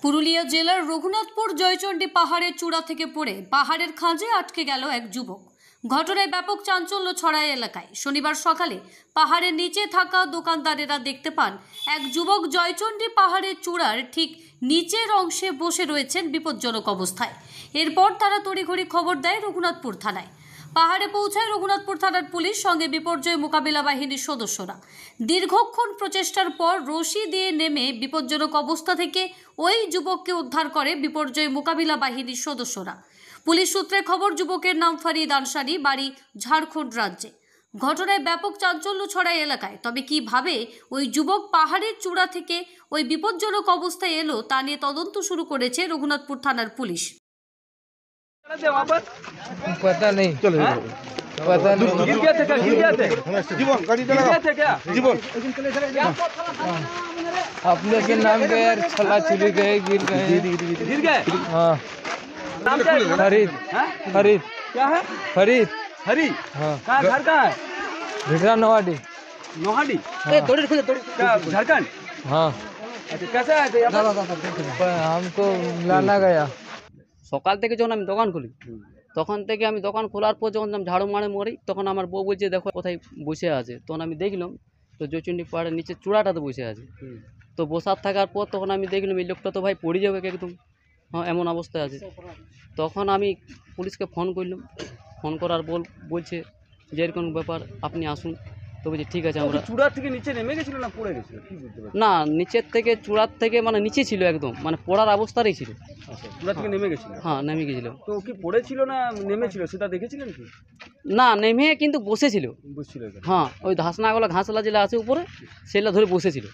পুরুলিয়া জেলার রঘুনাথপুর জয়চণ্ডী পাহাড়ের চূড়া থেকে পড়ে পাহাড়ের খাঁজে আটকে গেল এক যুবক। ঘটনায় ব্যাপক চাঞ্চল্য ছড়ায় এলাকায়। শনিবার সকালে পাহাড়ের নিচে থাকা দোকানদারেরা দেখতে পান এক যুবক জয়চণ্ডী পাহাড়ের চূড়ার ঠিক নিচের অংশে বসে রয়েছেন বিপজ্জনক অবস্থায়। এরপর তারা তড়িঘড়ি খবর দেয় রঘুনাথপুর থানায়। পাহাড়ে পৌঁছায় রঘুনাথপুর থানার পুলিশ, সঙ্গে বিপর্যয় মোকাবিলা বাহিনীর সদস্যরা। দীর্ঘক্ষণ প্রচেষ্টার পর রশি দিয়ে নেমে বিপজ্জনক অবস্থা থেকে ওই যুবককে উদ্ধার করে বিপর্যয় মোকাবিলা বাহিনীর সদস্যরা। পুলিশ সূত্রে খবর, যুবকের নাম ফরিদ আনসারি, বাড়ি ঝাড়খণ্ড রাজ্যে। ঘটনায় ব্যাপক চাঞ্চল্য ছড়ায় এলাকায়। তবে কিভাবে ওই যুবক পাহাড়ের চূড়া থেকে ওই বিপজ্জনক অবস্থায় এলো তা নিয়ে তদন্ত শুরু করেছে রঘুনাথপুর থানার পুলিশ। पता नहीं पता नहीं गिर गया था जीवन गाड़ी चला जीवन अपने के नाम पे यार छला चुली गए गिर गए हाँ नाम क्या है? फरीद फरीद क्या है? फरीद हरी। हाँ कहाँ घर कहाँ है? भिगरा नवाडी नोहाडी। हाँ। क्या झारखंड? हाँ अच्छा कैसे आए थे यहाँ पर? हमको लाना गया। সকাল থেকে যখন আমি দোকান খুলি তখন থেকে আমি দোকান খোলার পর যখন আমি ঝাড়ু মারে মরি, তখন আমার বউ বলছে দেখো কোথায় বসে আছে। তখন আমি দেখলাম তো জয়চণ্ডী পাহাড়ের নিচে চূড়াটাতে বসে আছে। তো বসার থাকার পর তখন আমি দেখলাম এই লোকটা তো ভাই পড়ে যাবে একদম, হ্যাঁ এমন অবস্থায় আছে। তখন আমি পুলিশকে ফোন করলাম। ফোন করার বলছে যে এরকম ব্যাপার, আপনি আসুন। তো বলছি ঠিক আছে। আমরা চূড়া থেকে নিচে নেমে গেছিল না পড়ে গেছিল কি বুঝতে পারছি না, নিচের থেকে চূড়ার থেকে মানে নিচে ছিল, একদম মানে পড়ার অবস্থারই ছিল। আচ্ছা চূড়া থেকে নেমে গেছিল। হ্যাঁ নেমে গেছিল। তো কি পড়েছিল না নেমেছিল সেটা দেখেছিলেন কি? না, নেমে কিন্তু বসেছিল। বুঝছিল এখানে। হ্যাঁ ওই ধাসনাগুলো ঘাসলা যেটা আছে উপরে সেটা ধরে বসেছিল।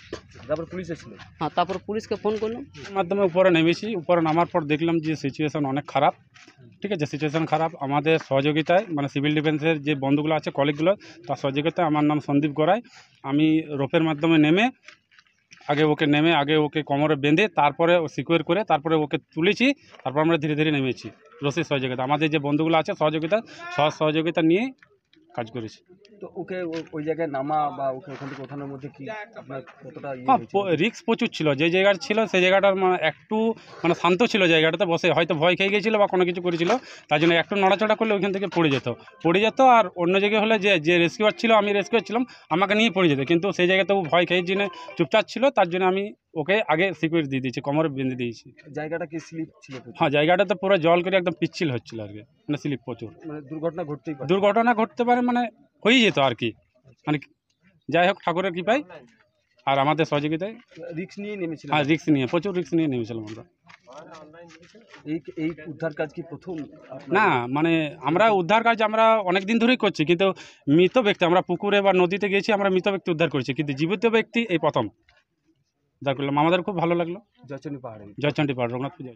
তারপর পুলিশ এসেছিল। হ্যাঁ তারপর পুলিশকে ফোন করলাম। মাধ্যমে উপরে নেমেছি। উপরে নামার পর দেখলাম যে সিচুয়েশন অনেক খারাপ। ঠিক আছে, সিচুয়েশন খারাপ। আমাদের সহযোগিতায় মানে সিভিল ডিফেন্সের যে বন্ধুগুলো আছে, কলিগগুলো, তার সহযোগিতায়, আমার নাম সন্দীপ গড়াই, আমি রোপের মাধ্যমে নেমে আগে ওকে কোমরে বেঁধে তারপরে সিকিউর করে তারপরে ওকে তুলেছি। তারপর আমরা ধীরে ধীরে নেমেছি রশির সহযোগিতা। আমাদের যে বন্ধুগুলো আছে সহযোগিতা নিয়ে কাজ করেছি। তো ওকে ওই জায়গায় নামা বা ওকে ওখান থেকে ওঠানোর মধ্যে কি আপনার কতটা হ্যাঁ, রিস্ক প্রচুর ছিল। যে জায়গাটা ছিল সেই জায়গাটার মানে একটু মানে শান্ত ছিল, জায়গাটাতে বসে হয়তো ভয় খেয়ে গিয়েছিল বা কোনো কিছু করেছিল, তার জন্য একটু নড়াচড়া করলে ওইখান থেকে পড়ে যেত। আর অন্য জায়গায় হলে যে রেস্কিউয়ার ছিল, আমি রেস্কিউয়ার ছিলাম, আমাকে নিয়ে পড়ে যেত। কিন্তু সেই জায়গাতে ও ভয় খেয়ে জন্য চুপচাপ ছিল, তার জন্য আমি ওকে আগে সিকিউর দিয়ে দিয়েছি, কোমরে বেঁধে দিয়েছি। জায়গাটা কি স্লিপ ছিল? হ্যাঁ, জায়গাটাতে পুরো জল করে একদম পিচ্ছিল হচ্ছিল আর কি, মানে স্লিপ প্রচুর। মানে দুর্ঘটনা ঘটতে পারে, মানে হয়েই যেত আর কি। মানে যাই হোক, ঠাকুরের কৃপায় আর আমাদের সহযোগিতায় রিস্ক নিয়ে নেমেছিলাম। হ্যাঁ, প্রচুর রিস্ক নিয়ে নেমেছিলাম আমরা। এই উদ্ধার কাজ কি প্রথম? না, মানে আমরা উদ্ধার কাজ আমরা অনেক দিন ধরেই করছি, কিন্তু মৃত ব্যক্তি আমরা পুকুরে বা নদীতে গেছি, আমরা মৃত ব্যক্তি উদ্ধার করেছি, কিন্তু জীবিত ব্যক্তি এই প্রথম উদ্ধার করলাম। আমাদের খুব ভালো লাগলো। জয়চণ্ডী পাহাড়ে জয়চণ্ডী পাহাড়, রঘুনাথপুর।